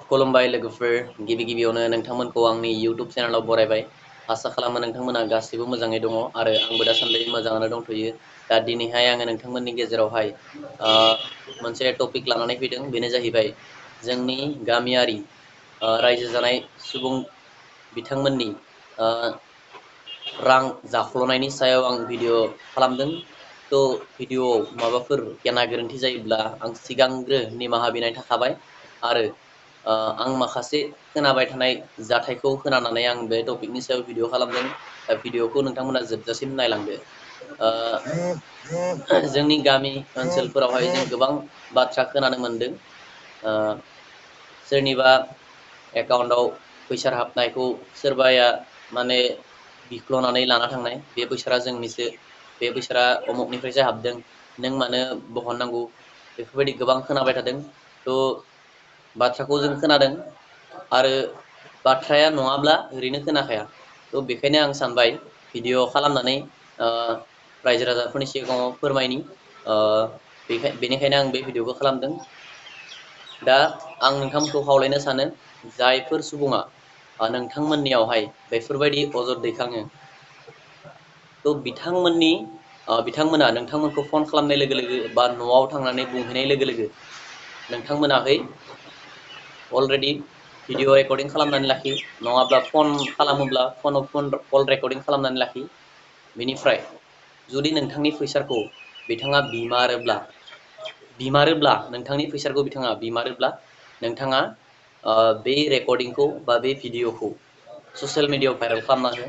खुलुमबाय लोगोफोर गिबि गिबियावनो नोंथांमोनखौ आंनि YouTube चेनेलाव बरायबाय आसा खालामो नोंथांमोना गासिबो मोजाङै दङ आरो आंबो दासान्दि मोजाङानो दंथ'यो दा दिनैहाय आङो नोंथांमोननि गेजेरावहाय मोनसे टपिक लानानै फैदों बेनो जाहैबाय जोंनि गामियारि रायजो जानाय सुबुं बिथांमोननि रां जाख्ल'नायनि सायाव आं भिडिअ खालामदों थ' भिडिअआव माबाफोर गेना गोरोन्थि जायोब्ला आं सिगांग्रो निमाहा बिनाय थाखाबाय आरो आं माखासे खोनाबाय थानाय जाथायखौ खोनानानै आं बे टपिकनि सायाव भिडिअ खालामदों दा भिडिअखौ नोंथांमोना जोबजासिम नायलांदो जोंनि गामि ओनसोलफोरावहाय जों गोबां बाथ्रा खोनानो मोनदों सोरनिबा एकाउन्टाव फैसा हाबनायखौ सोरबाया माने बिख्ल'नानै लाना थांनाय बे फैसाया जोंनिसो बे फैसाया अमुकनिफ्रायसो हाबदों नों मानो बहननांगौ बेफोरबायदि गोबां खोनाबाय थादों थ' बाथ्राखौ जों खोनादों आरो बाथ्राया नङाब्ला ओरैनो खोनाखाया थ' बेखायनो आं सानबाय भिडिअ खालामनानै रायजो राजाफोरनि सिगाङाव फोरमायनि बेनिखायनो आं बे भिडिअखौ खालामदों दा आं नोंथांमोनखौ खावलायनो सानो जायफोर सुबुङा नोंथांमोननियावहाय बेफोरबायदि अजद दैखाङो थ' बिथांमोना नोंथांमोनखौ फन खालामनाय लोगो लोगो बा न'आव थांनानै बुंहैनाय लोगो लोगो नोंथांमोनाहै अलरेडि भिडिअ रेकर्डिं खालामनानै लाखि नङाब्ला फन खालामोब्ला फनाव कल रेकर्डिं खालामनानै लाखि बेनिफ्राय जुदि नोंथांनि फैसाखौ बिथाङा बिमारोब्ला नोंथांनि फैसाखौ बिथाङा बिमारोब्ला नोंथाङा बे रेकर्डिंखौ बा बे भिडिअखौ ससियेल मिडियायाव भाइरेल खालामना हो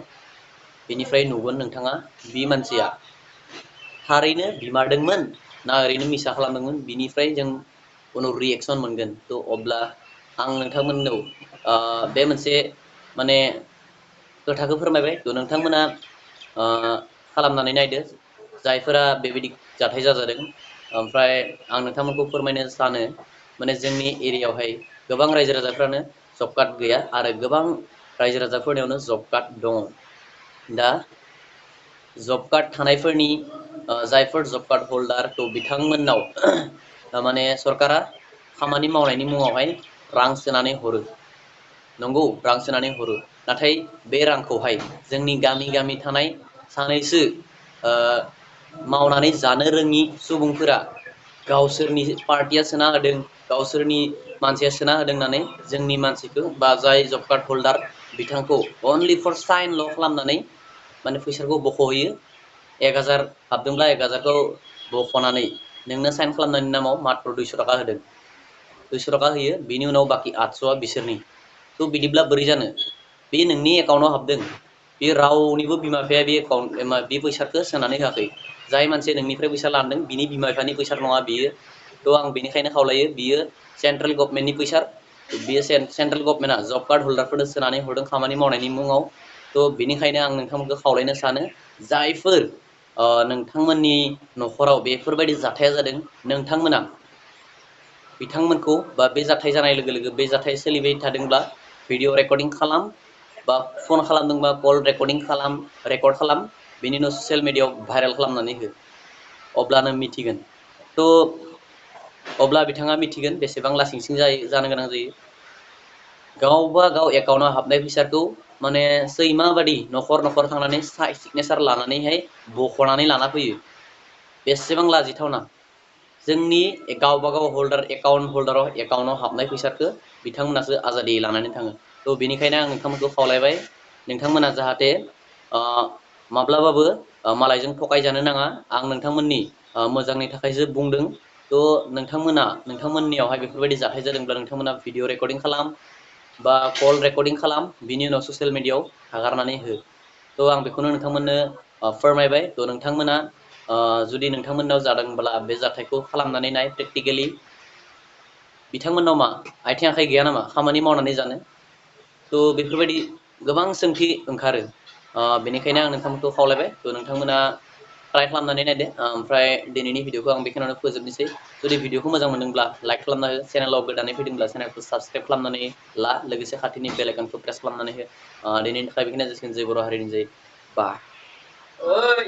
बेनिफ्राय नुगोन नोंथाङा बे मानसिया थारैनो बिमारदोंमोन ना ओरैनो मिसा खालामदोंमोन बिनिफ्राय जों उनाव रियेक्सन मोनगोन थ' अब्ला आं नोंथांमोननाव बे मोनसे माने खोथाखौ फोरमायबाय थ' नोंथांमोना खालामनानै नायदो जायफोरा बेबायदि जाथाय जाजादों ओमफ्राय आं नोंथांमोनखौ फोरमायनो सानो माने जोंनि एरियायावहाय गोबां रायजो राजाफ्रानो जब कार्ड गैया आरो गोबां रायजो राजाफोरनियावनो जब कार्ड दङ दा जब कार्ड थानायफोरनि जायफोर जब कार्ड हल्डार थ' बिथांमोननाव माने सरकारा खामानि मावनायनि मुङावहाय रां सोनानै हरो नंगौ रां सोनानै हरो नाथाय बे रांखौहाय जोंनि गामि गामि थानाय सानैसो मावनानै जानो रोङि सुबुंफोरा गावसोरनि पार्टिया सोना होदों गावसोरनि मानसिया सोना होदों होननानै जोंनि मानसिखौ बा जाय जब कार्ड हल्डार बिथांखौ अनलि फर साइनल' खालामनानै माने फैसाखौ बख'हैयो 1000 हाबदोंब्ला 1000खौ बख'नानै नोंनो साइन खालामनायनि नामाव माथ्र 200 थाखा होदों 200 थाखा होयो बिनि उनाव बाखि 800आ बिसोरनि थ' बिदिब्ला बोरै जानो बे नोंनि एकाउन्टाव हाबदों बे रावनिबो बिमा बिफाया बे एकाउन्ट बे फैसाखौ सोनानै होआखै जाय मानसिया नोंनिफ्राय फैसा लादों बिनि बिमा बिफानि फैसा नङा बियो थ' आं बेनिखायनो खावलायो बियो सेन्ट्रेल गभमेन्टनि फैसा बियो सेन्ट्रेल गभमेन्टआ जब कार्ड हल्डारफोरनो सोनानै हरदों खामानि मावनायनि मुङाव थ' बेनिखायनो आं नोंथांमोनखौ खावलायनो सानो जायफोर नोंथांमोननि न'खराव बेफोरबायदि जाथाया जादों नोंथांमोना बिथांमोनखौ बा बे जाथाय जानाय लोगो लोगो बे जाथाय सोलिबाय थादोंब्ला भिडिअ रेकर्डिं खालाम बा फन खालामदोंबा कल रेकर्डिं रेकर्ड खालाम बेनि उनाव ससियेल मिडियायाव भाइरेल खालामनानै हो अब्लानो मिथिगोन थ' अब्ला बिथाङा मिथिगोन बेसेबां लासिंसिं जानो गोनां जायो गावबा गाव एकाउन्टाव हाबनाय फैसाखौ माने सैमा बादि न'खर न'खर थांनानै सिगनेसार लानानैहाय बख'नानै लाना फैयो बेसेबां लाजिथावना जोंनि गावबा गाव एकाउन्टाव हाबनाय फैसाखौ बिथांमोनासो आजादि लानानै थाङो थ' बेनिखायनो आं नोंथांमोनखौ खावलायबाय नोंथांमोना जाहाथे माब्लाबाबो मालायजों थगायजानो नाङा आं नोंथांमोननि मोजांनि थाखायसो बुंदों थ' नोंथांमोननियावहाय बेफोरबायदि जाथाय जादोंब्ला नोंथांमोना भिडिअ रेकर्डिं खालाम बा कल रेकर्डिं खालाम बिनि उनाव ससियेल मिडियायाव हगारनानै हो थ' आं बेखौनो नोंथांमोननो फोरमायबाय थ' नोंथांमोना जुदि नोंथांमोननाव जादोंब्ला बे जाथायखौ खालामनानै नाय प्रेक्टिकेलि बिथांमोननाव मा आथिं आखाइ गैया नामा खामानि मावनानै जानो थ' बेफोरबायदि गोबां सोंथि ओंखारो बेनिखायनो आं नोंथांमोनखौ खावलायबाय थ' नोंथांमोना ट्राइ खालामनानै नायदो ओमफ्राय दिनैनि भिडिअखौ आं बेखिनियावनो फोजोबनोसै जुदि भिडिअखौ मोजां मोनदोंब्ला लाइक खालामना हो चेनेलाव गोदानै फैदोंब्ला चेनेलखौ साबसक्राइब खालामनानै ला लोगोसे खाथिनि बेल आइकनखौ प्रेस खालामनानै हो दिनैनि थाखाय बेखिनिया जासिगोन जय बर' हारिनि जय बा